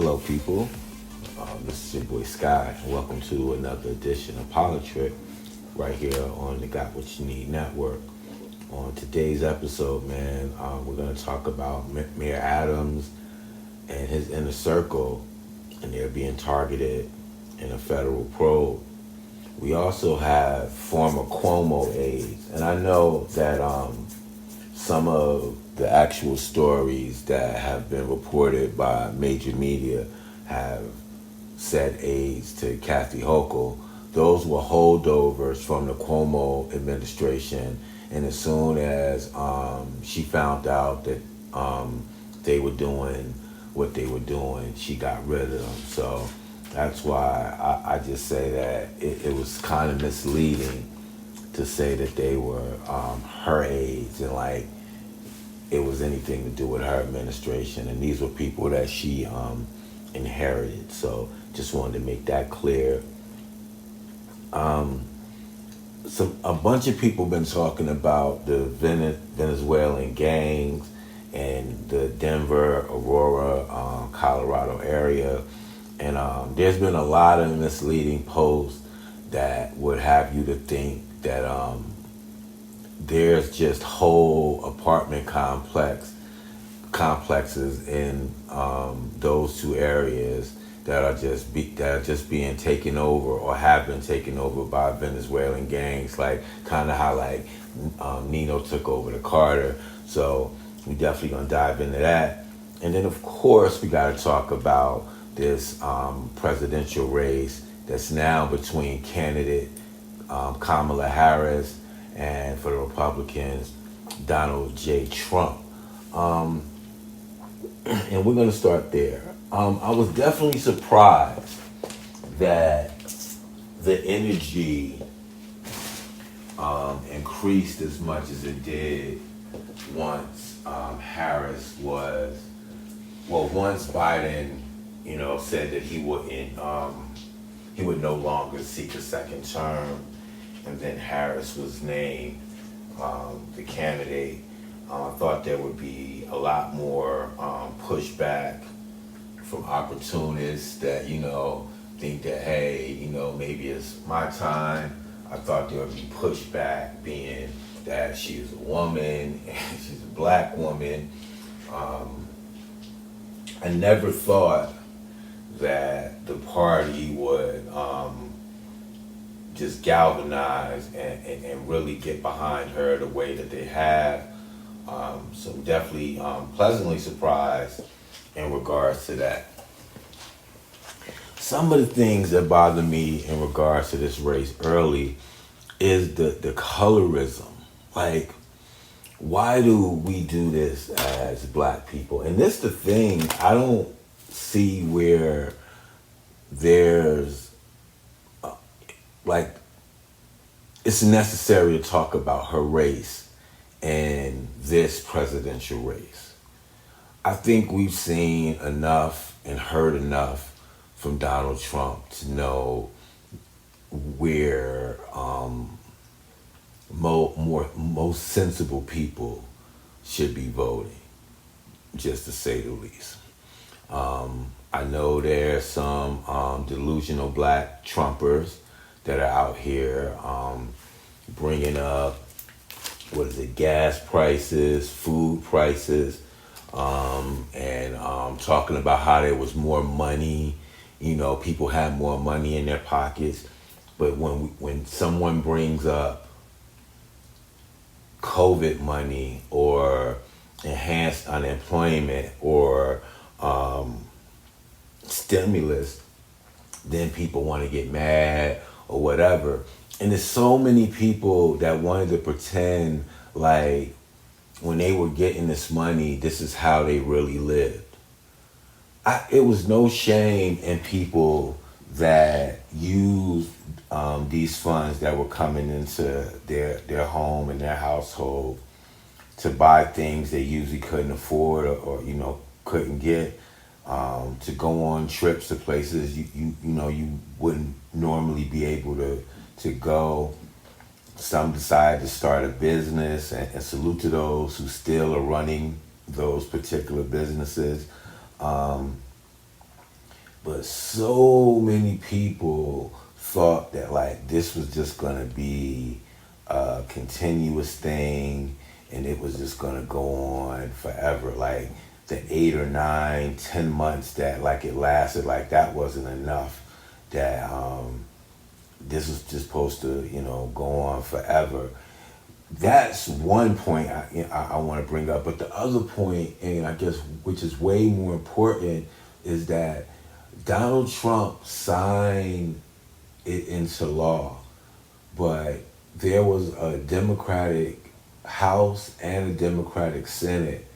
Hello, people. This is your boy Sky, and welcome to another edition of Politricked right here on the Got What You Need Network. On today's episode, man, we're going to talk about Mayor Adams and his inner circle, and they're being targeted in a federal probe. We also have former Cuomo aides, and I know that some of the actual stories that have been reported by major media have said aides to Kathy Hochul. Those were holdovers from the Cuomo administration, and as soon as she found out that they were doing what they were doing, she got rid of them. So that's why I just say that it was kind of misleading to say that they were her aides and like it was anything to do with her administration. And these were people that she inherited. So just wanted to make that clear. A bunch of people been talking about the Venezuelan gangs and the Denver, Aurora, Colorado area. And there's been a lot of misleading posts that would have you to think that there's just whole apartment complexes in those two areas that are just being taken over or have been taken over by Venezuelan gangs, like kind of how like Nino took over the Carter. So we definitely gonna dive into that, and then of course we got to talk about this presidential race that's now between candidate Kamala Harris and for the Republicans, Donald J. Trump. And we're going to start there. I was definitely surprised that the energy increased as much as it did once Harris was, once Biden, said that he would no longer seek a second term, and then Harris was named the candidate. I thought there would be a lot more pushback from opportunists that, think that, hey, maybe it's my time. I thought there would be pushback being that she's a woman and she's a black woman. I never thought that the party would just galvanize and really get behind her the way that they have. So definitely pleasantly surprised in regards to that. Some of the things that bother me in regards to this race early is the colorism. Like, why do we do this as black people? And this the thing, I don't see where there's it's necessary to talk about her race and this presidential race. I think we've seen enough and heard enough from Donald Trump to know where most sensible people should be voting, just to say the least. I know there's some delusional black Trumpers that are out here bringing up, gas prices, food prices, and talking about how there was more money, people had more money in their pockets. But when someone brings up COVID money or enhanced unemployment or stimulus, then people want to get mad or whatever. And there's so many people that wanted to pretend like when they were getting this money, this is how they really lived. It was no shame in people that used these funds that were coming into their home and their household to buy things they usually couldn't afford or couldn't get, to go on trips to places you wouldn't normally be able to go. Some decided to start a business, and salute to those who still are running those particular businesses. so many people thought that like this was just gonna be a continuous thing and it was just gonna go on forever. Like the 8 or 9, 10 months that like it lasted, like that wasn't enough. That this was just supposed to, go on forever. That's one point I want to bring up. But the other point, and I guess which is way more important, is that Donald Trump signed it into law, but there was a Democratic House and a Democratic Senate,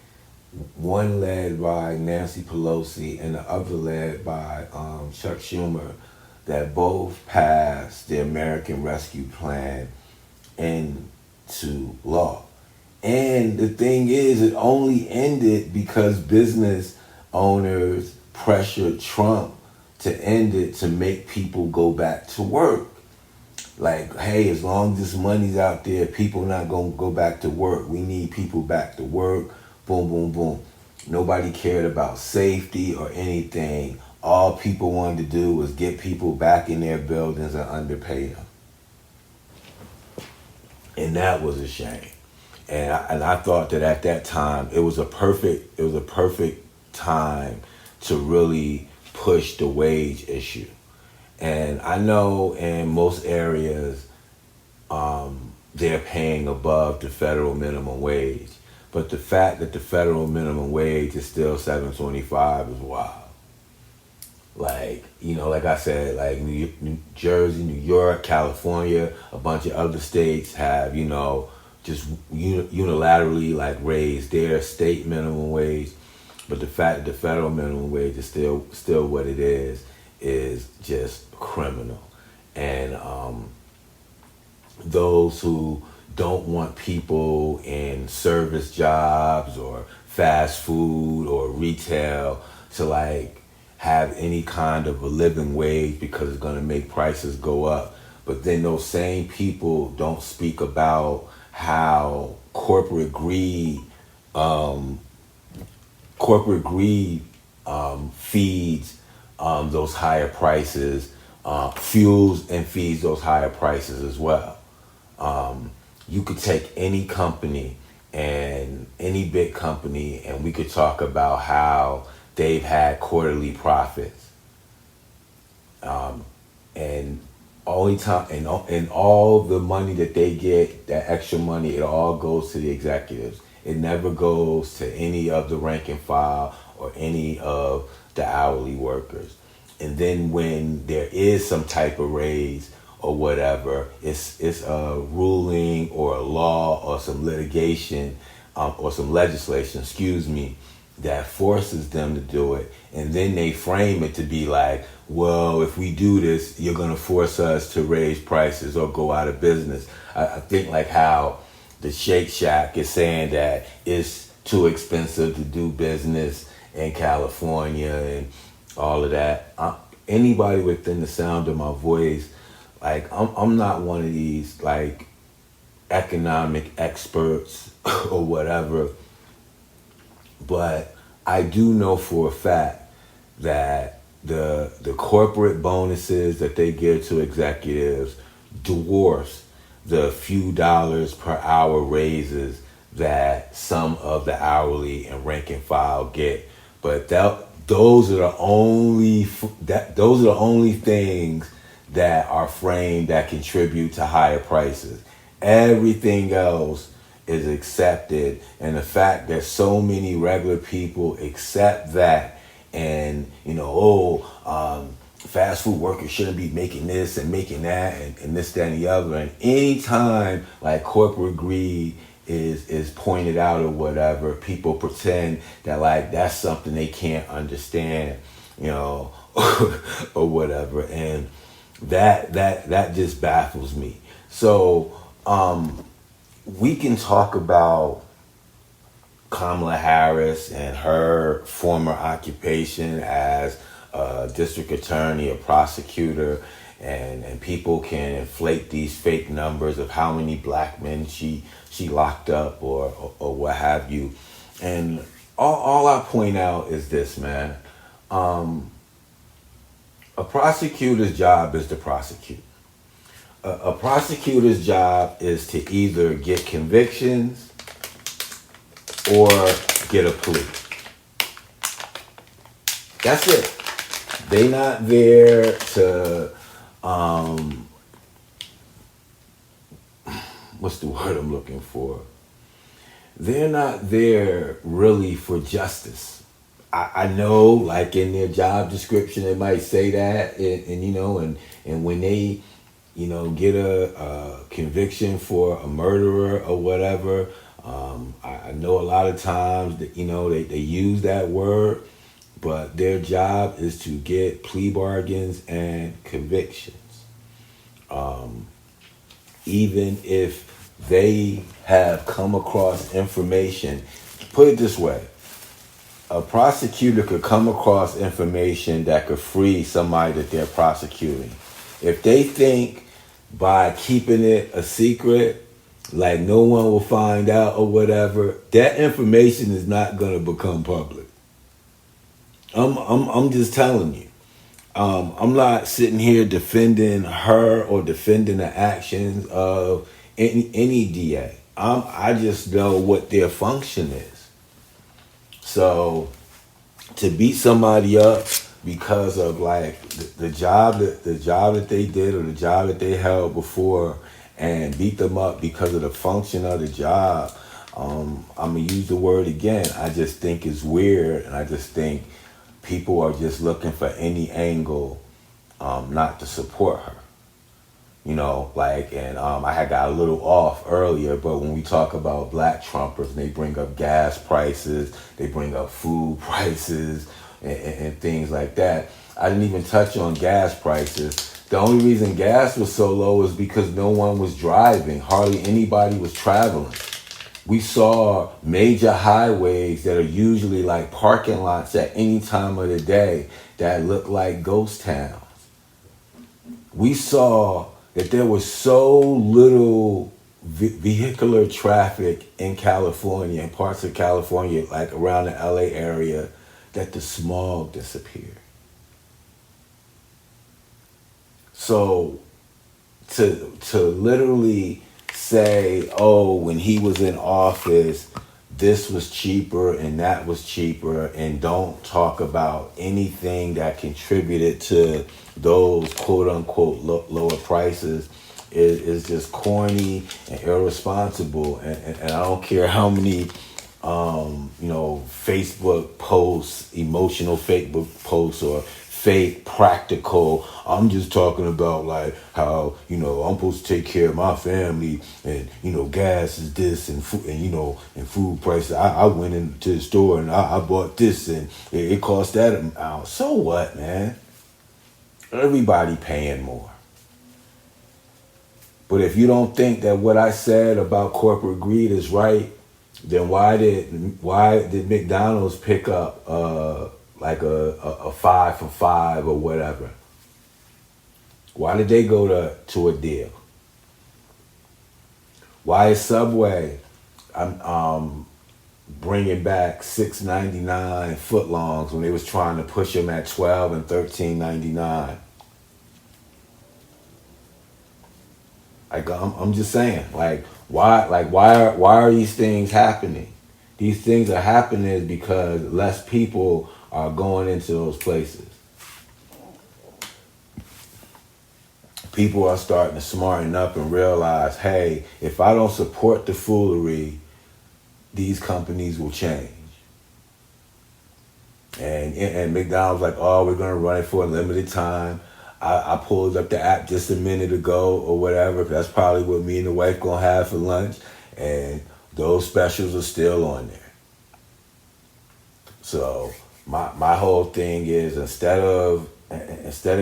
one led by Nancy Pelosi and the other led by Chuck Schumer, that both passed the American Rescue Plan into law. And the thing is, it only ended because business owners pressured Trump to end it to make people go back to work. Like, hey, as long as this money's out there, people not gonna go back to work. We need people back to work. Boom, boom, boom. Nobody cared about safety or anything. All people wanted to do was get people back in their buildings and underpay them. And that was a shame. And I thought that at that time it was a perfect time to really push the wage issue. And I know in most areas they're paying above the federal minimum wage, but the fact that the federal minimum wage is still $7.25 is wild. Like, like I said, like New Jersey, New York, California, a bunch of other states have, just unilaterally like raised their state minimum wage. But the fact that the federal minimum wage is still what it is just criminal. And those who don't want people in service jobs or fast food or retail to like have any kind of a living wage because it's going to make prices go up. But then those same people don't speak about how corporate greed feeds those higher prices, fuels and feeds those higher prices as well. You could take any company and any big company, and we could talk about how they've had quarterly profits, and all the money that they get, that extra money, it all goes to the executives. It never goes to any of the rank and file or any of the hourly workers. And then when there is some type of raise or whatever, it's a ruling or a law or some litigation or some legislation, that forces them to do it. And then they frame it to be like, well, if we do this, you're going to force us to raise prices or go out of business. I think like how the Shake Shack is saying that it's too expensive to do business in California and all of that. Anybody within the sound of my voice, like I'm not one of these like economic experts or whatever, but I do know for a fact that the corporate bonuses that they give to executives dwarfs the few dollars per hour raises that some of the hourly and rank and file get. But those are the only things that are framed that contribute to higher prices. Everything else is accepted, and the fact that so many regular people accept that, and fast food workers shouldn't be making this and making that and this, that, and the other. And anytime like corporate greed is pointed out or whatever, people pretend that like that's something they can't understand, or whatever. And that just baffles me. So we can talk about Kamala Harris and her former occupation as a district attorney, a prosecutor, and people can inflate these fake numbers of how many black men she locked up or what have you. And all I point out is this, man. A prosecutor's job is to prosecute. A prosecutor's job is to either get convictions or get a plea. That's it. They not there to, what's the word I'm looking for? They're not there really for justice. I know, like in their job description, they might say that, and when they, get a conviction for a murderer or whatever, I know a lot of times that, they use that word, but their job is to get plea bargains and convictions. Even if they have come across information, put it this way, a prosecutor could come across information that could free somebody that they're prosecuting. If they think by keeping it a secret, like no one will find out or whatever, that information is not going to become public. I'm just telling you. I'm not sitting here defending her or defending the actions of any DA. I just know what their function is. So to beat somebody up because of like the job that they did or the job that they held before, and beat them up because of the function of the job, I'm gonna use the word again. I just think it's weird, and I just think people are just looking for any angle not to support her. I had got a little off earlier, but when we talk about black Trumpers, they bring up gas prices, they bring up food prices, and things like that. I didn't even touch on gas prices. The only reason gas was so low is because no one was driving. Hardly anybody was traveling. We saw major highways that are usually like parking lots at any time of the day that look like ghost towns. We saw that there was so little vehicular traffic in California, in parts of California, like around the LA area, that the smog disappeared. So to literally say, oh, when he was in office, this was cheaper and that was cheaper, and don't talk about anything that contributed to those quote unquote lower prices is just corny and irresponsible. And I don't care how many Facebook posts, emotional Facebook posts, or fake practical, I'm just talking about like how, I'm supposed to take care of my family, and, gas is this, and food, and food prices. I went into the store and I bought this, and it cost that amount. So what, man? Everybody paying more. But if you don't think that what I said about corporate greed is right, then why did McDonald's pick up like a 5 for $5 or whatever? Why did they go to a deal? Why is Subway bringing back $6.99 footlongs when they was trying to push them at $12 and $13.99? Like I'm just saying, why are these things happening? These things are happening because less people are going into those places. People are starting to smarten up and realize, hey, if I don't support the foolery, these companies will change. And McDonald's like, oh, we're going to run it for a limited time. I pulled up the app just a minute ago or whatever. That's probably what me and the wife going to have for lunch. And those specials are still on there. So my whole thing is, instead of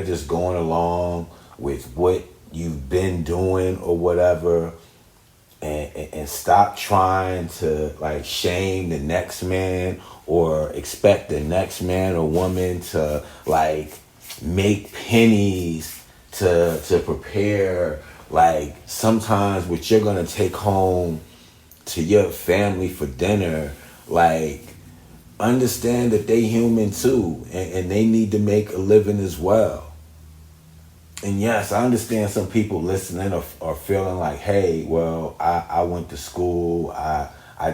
just going along with what you've been doing or whatever, and stop trying to like shame the next man or expect the next man or woman to like make pennies to prepare like sometimes what you're gonna take home to your family for dinner. Like, understand that they human too, and they need to make a living as well. And yes, I understand some people listening are feeling like, hey, well, I went to school, I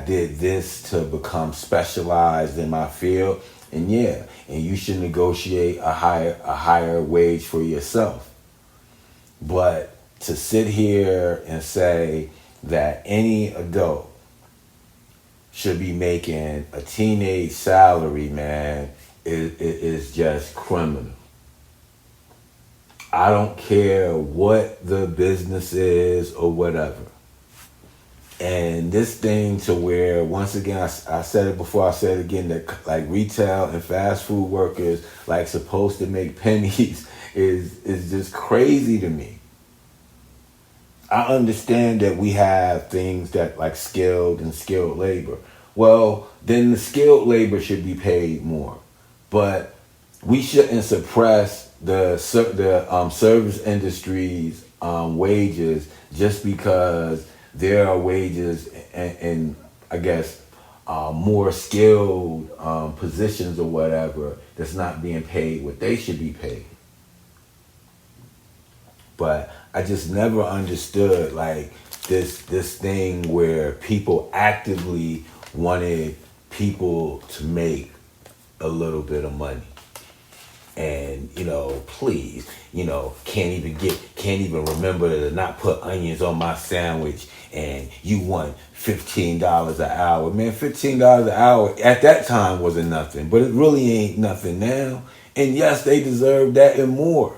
did this to become specialized in my field, and yeah, and you should negotiate a higher wage for yourself. But to sit here and say that any adult should be making a teenage salary, man, is just criminal. I don't care what the business is or whatever. And this thing to where, once again, I said it before, I said it again, that like retail and fast food workers like supposed to make pennies is just crazy to me. I understand that we have things that like skilled and skilled labor. Well, then the skilled labor should be paid more. But we shouldn't suppress the service industry's wages just because there are wages and I guess more skilled positions or whatever that's not being paid what they should be paid. But I just never understood like this thing where people actively wanted people to make a little bit of money. And, please, can't even remember to not put onions on my sandwich, and you want $15 an hour. Man, $15 an hour at that time wasn't nothing, but it really ain't nothing now. And yes, they deserve that and more.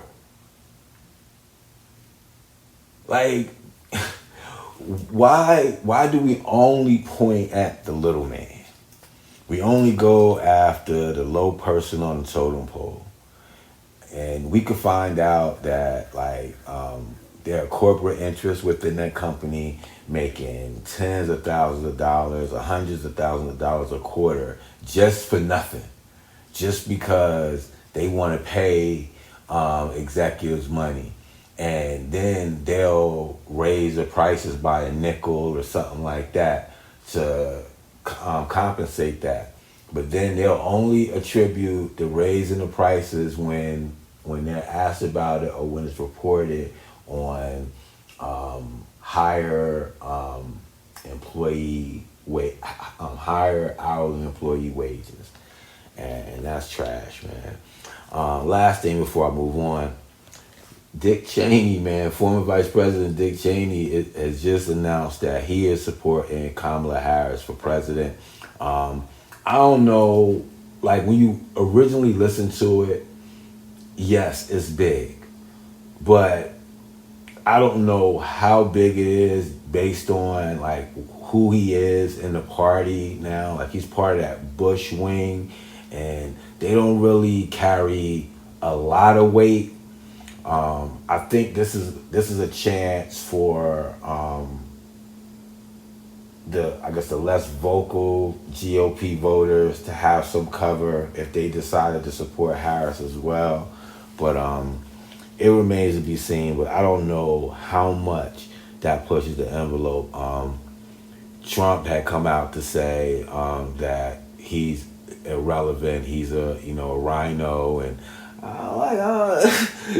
Like, why do we only point at the little man? We only go after the low person on the totem pole. And we could find out that there are corporate interests within that company making tens of thousands of dollars or hundreds of thousands of dollars a quarter just for nothing, just because they want to pay executives money. And then they'll raise the prices by a nickel or something like that to compensate that. But then they'll only attribute the raise in the prices when they're asked about it or when it's reported on higher higher hourly employee wages, and that's trash, man. Last thing before I move on, Dick Cheney, man, former Vice President Dick Cheney has just announced that he is supporting Kamala Harris for president. I don't know, like when you originally listened to it, yes, it's big, but I don't know how big it is based on like who he is in the party now. Like he's part of that Bush wing, and they don't really carry a lot of weight. I think this is a chance for the less vocal GOP voters to have some cover if they decided to support Harris as well. But it remains to be seen. But I don't know how much that pushes the envelope. Trump had come out to say that he's irrelevant. He's a rhino, and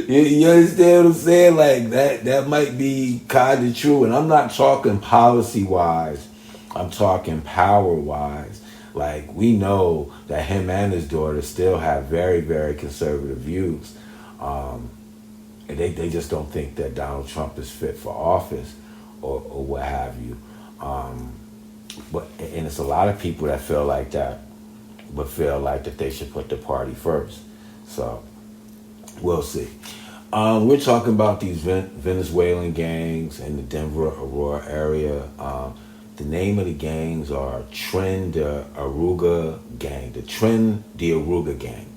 you understand what I'm saying? Like that might be kind of true. And I'm not talking policy wise. I'm talking power wise. Like we know that him and his daughter still have very, very conservative views. And they just don't think that Donald Trump is fit for office or what have you. And it's a lot of people that feel like that, but feel like that they should put the party first. So we'll see. We're talking about these Venezuelan gangs in the Denver, Aurora area. The name of the gangs are Tren de Arauga gang, the Tren de Arauga gang.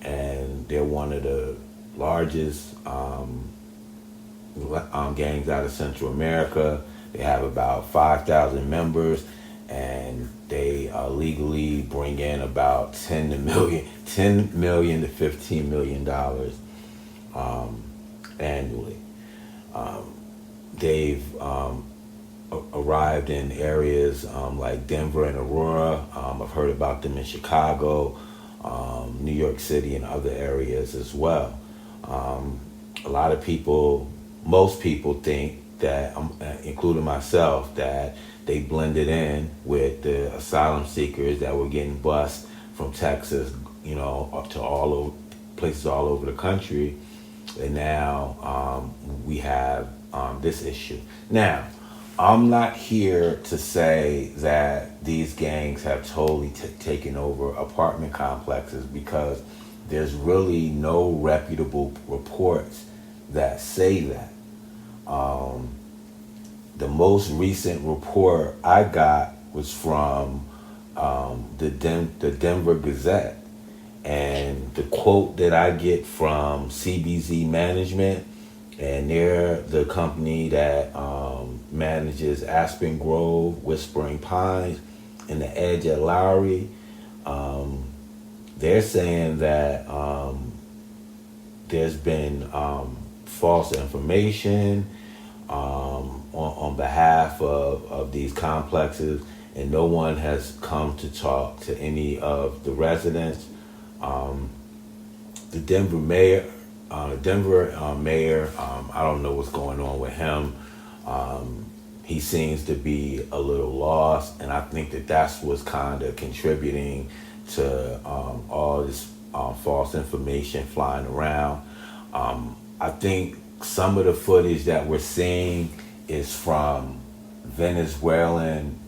And they're one of the largest gangs out of Central America. They have about 5,000 members, and they legally bring in about $10 million to $15 million annually. They've arrived in areas like Denver and Aurora. I've heard about them in Chicago, New York City, and other areas as well. A lot of people, most people think that, including myself, that they blended in with the asylum seekers that were getting bused from Texas, up to all over places all over the country, and now we have this issue. Now, I'm not here to say that these gangs have totally taken over apartment complexes, because there's really no reputable reports that say that. The most recent report I got was from the Denver Gazette, and the quote that I get from CBZ Management, and they're the company that manages Aspen Grove, Whispering Pines, and the Edge at Lowry. They're saying that there's been false information on behalf of these complexes, and no one has come to talk to any of the residents. The Denver mayor, I don't know what's going on with him. He seems to be a little lost, and I think that that's what's kind of contributing to all this false information flying around. I think some of the footage that we're seeing is from Venezuelan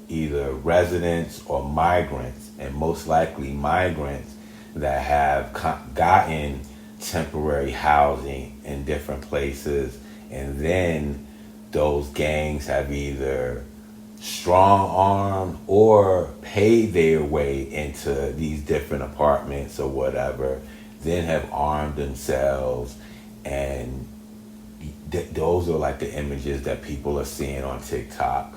either residents or migrants, and most likely migrants that have gotten temporary housing in different places, and then those gangs have either strong-armed or paid their way into these different apartments or whatever, then have armed themselves, and those are like the images that people are seeing on TikTok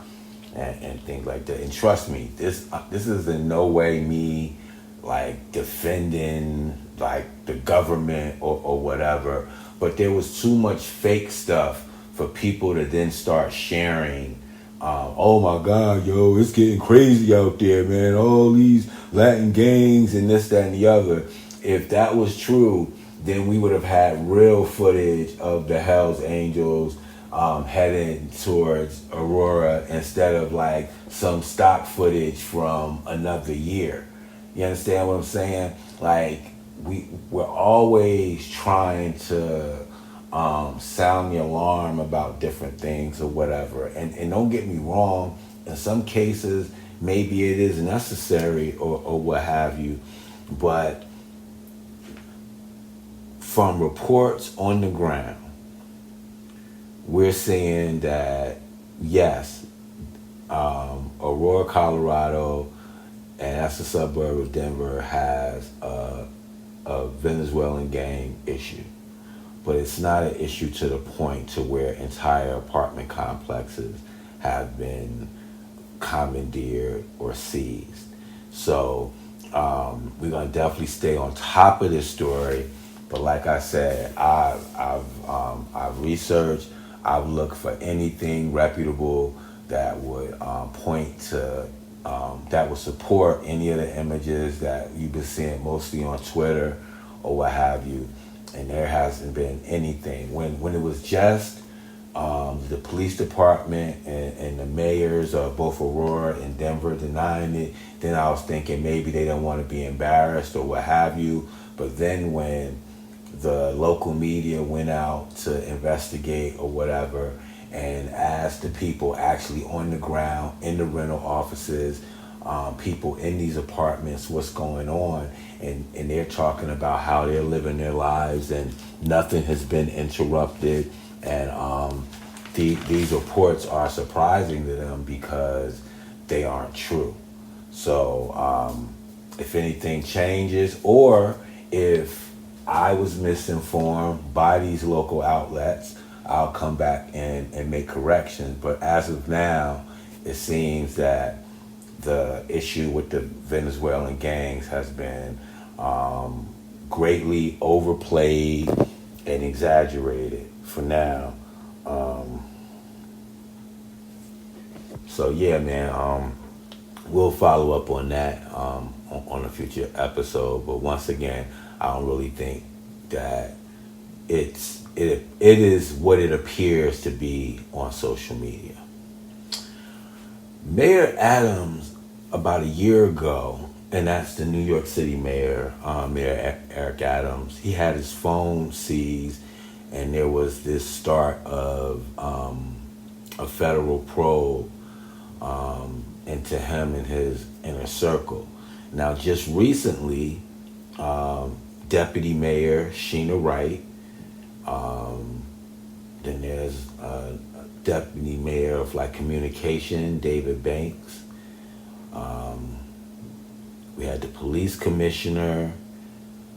and things like that. And trust me, this is in no way me like defending like the government or whatever, but there was too much fake stuff for people to then start sharing. Oh my God, yo, it's getting crazy out there, man. All these Latin gangs and this, that, and the other. If that was true, then we would have had real footage of the Hells Angels heading towards Aurora, instead of like some stock footage from another year. You understand what I'm saying? Like, we're always trying to sound the alarm about different things or whatever. And don't get me wrong, in some cases, maybe it is necessary or what have you. But from reports on the ground, we're seeing that, yes, Aurora, Colorado, and that's a suburb of Denver, has a Venezuelan gang issue. But it's not an issue to the point to where entire apartment complexes have been commandeered or seized. So we're gonna definitely stay on top of this story. But like I said, I've researched. I've looked for anything reputable that would point to that would support any of the images that you've been seeing mostly on Twitter or what have you. And there hasn't been anything. When it was just the police department and the mayors of both Aurora and Denver denying it, then I was thinking maybe they don't want to be embarrassed or what have you. But then when the local media went out to investigate or whatever and asked the people actually on the ground in the rental offices, people in these apartments, what's going on, and they're talking about how they're living their lives and nothing has been interrupted, and these reports are surprising to them because they aren't true. So if anything changes, or if I was misinformed by these local outlets, I'll come back and make corrections. But as of now, it seems that the issue with the Venezuelan gangs has been greatly overplayed and exaggerated for now. So yeah, man, we'll follow up on that on a future episode. But once again, I don't really think that it is what it appears to be on social media. Mayor Adams, about a year ago, and that's the New York City mayor, Mayor Eric Adams, he had his phone seized, and there was this start of a federal probe into him and his inner circle. Now, just recently, Deputy Mayor Sheena Wright, then there's Deputy Mayor of Communication, David Banks. We had the police commissioner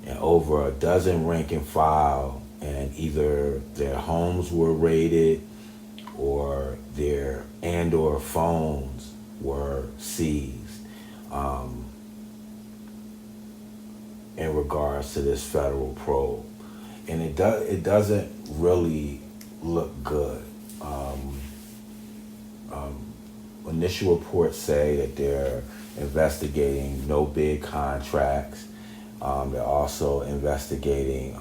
and over a dozen rank and file, and either their homes were raided or or phones were seized in regards to this federal probe. And it doesn't really look good. Initial reports say that they're investigating no bid contracts. They're also investigating,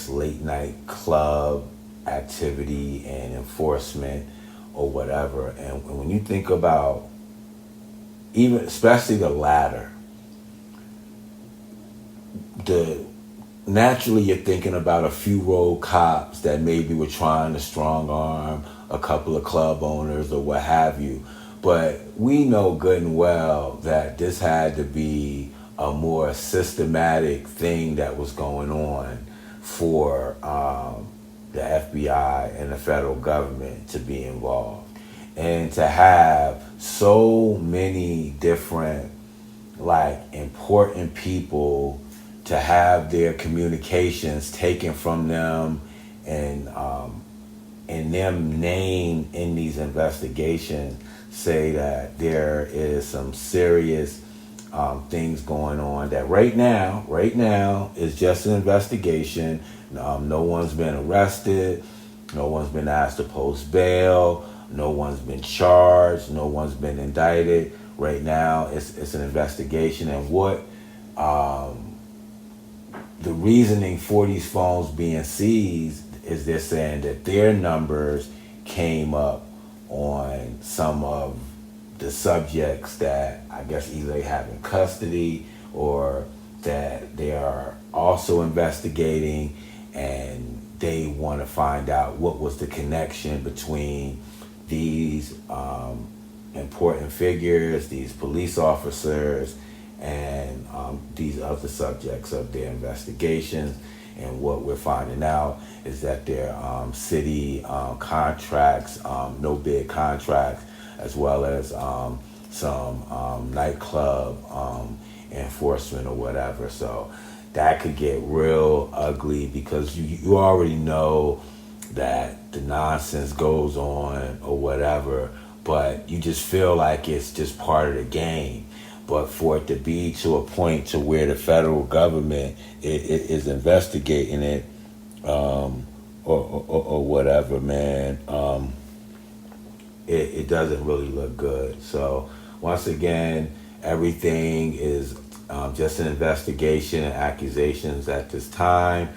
late night club activity and enforcement or whatever. And when you think about especially the latter, naturally you're thinking about a few road cops that maybe were trying to strong arm a couple of club owners or what have you. But we know good and well that this had to be a more systematic thing that was going on for the FBI and the federal government to be involved. And to have so many different important people to have their communications taken from them and them named in these investigations say that there is some serious things going on that right now is just an investigation. No one's been arrested. No one's been asked to post bail. No one's been charged. No one's been indicted. Right now it's an investigation. And what the reasoning for these phones being seized is they're saying that their numbers came up on some of the subjects that I guess either they have in custody or that they are also investigating, and they want to find out what was the connection between these important figures, these police officers, and these other subjects of their investigations. And what we're finding out is that their city contracts, no bid contracts, as well as some nightclub enforcement or whatever. So that could get real ugly because you already know that the nonsense goes on or whatever, but you just feel like it's just part of the game. But for it to be to a point to where the federal government is investigating it or whatever, man, it doesn't really look good. So once again, everything is just an investigation and accusations at this time.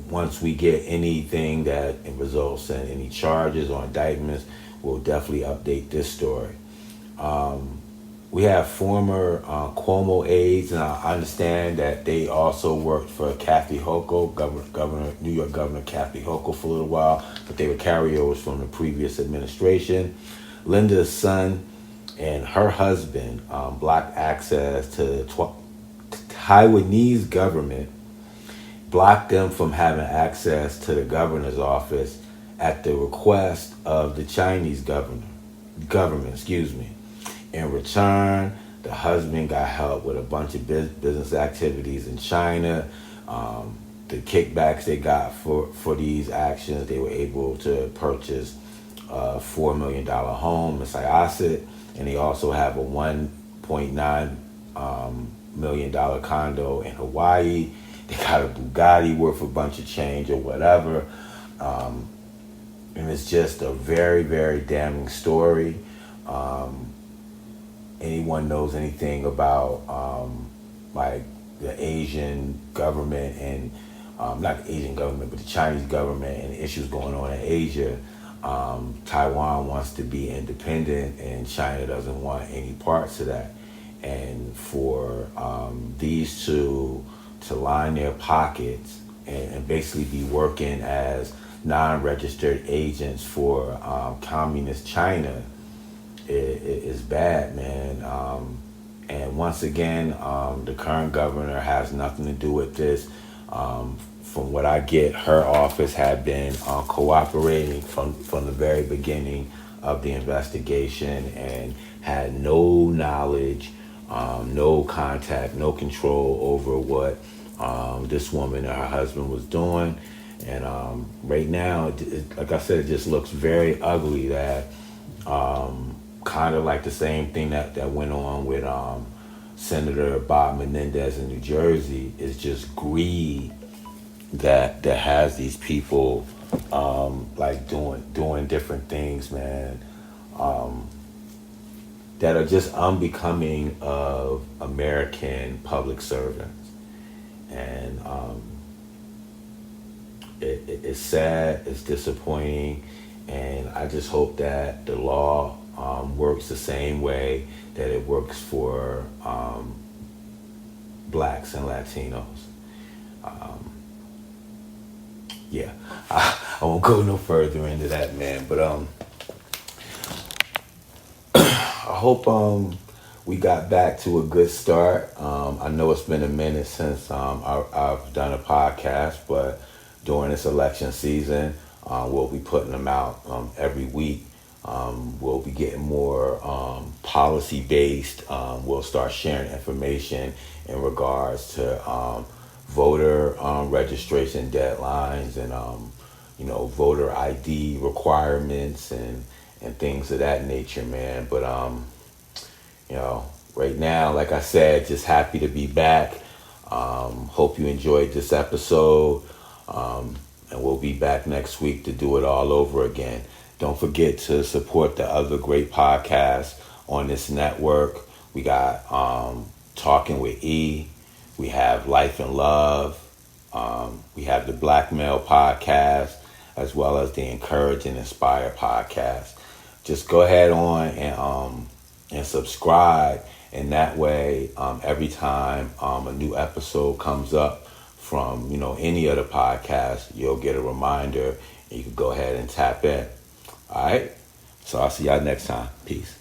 Once we get anything that results in any charges or indictments, we'll definitely update this story. We have former Cuomo aides, and I understand that they also worked for Kathy Hochul, New York Governor Kathy Hochul for a little while, but they were carryovers from the previous administration. Linda's son and her husband blocked access to the Taiwanese government, blocked them from having access to the governor's office at the request of the Chinese government. In return, the husband got help with a bunch of business activities in China. The kickbacks they got for these actions, they were able to purchase a $4 million home in Syosset, and they also have a $1.9 million condo in Hawaii. They got a Bugatti worth a bunch of change or whatever. And it's just a very, very damning story. Anyone knows anything about the Asian government and not the Asian government, but the Chinese government and the issues going on in Asia. Taiwan wants to be independent, and China doesn't want any parts of that. And for these two to line their pockets and basically be working as non-registered agents for communist China is bad, man. And once again, the current governor has nothing to do with this. From what I get, her office had been cooperating from the very beginning of the investigation and had no knowledge, no contact, no control over what this woman and her husband was doing. And right now, like I said, it just looks very ugly. That kind of like the same thing that went on with Senator Bob Menendez in New Jersey. Is just greed that has these people like doing different things, man, that are just unbecoming of American public servants. And it's sad, it's disappointing, and I just hope that the law works the same way that it works for blacks and Latinos. Yeah, I won't go no further into that, man. But I hope we got back to a good start. I know it's been a minute since I've done a podcast, but during this election season, we'll be putting them out every week. We'll be getting more policy-based. We'll start sharing information in regards to voter registration deadlines and voter ID requirements and things of that nature, man. But right now, like I said, just happy to be back. Hope you enjoyed this episode, and we'll be back next week to do it all over again. Don't forget to support the other great podcasts on this network. We got Talking with E. We have Life and Love. We have the Black Male Podcast, as well as the Encourage and Inspire Podcast. Just go ahead on and subscribe, and that way, every time a new episode comes up from any other podcast, you'll get a reminder, and you can go ahead and tap in. All right. So I'll see y'all next time. Peace.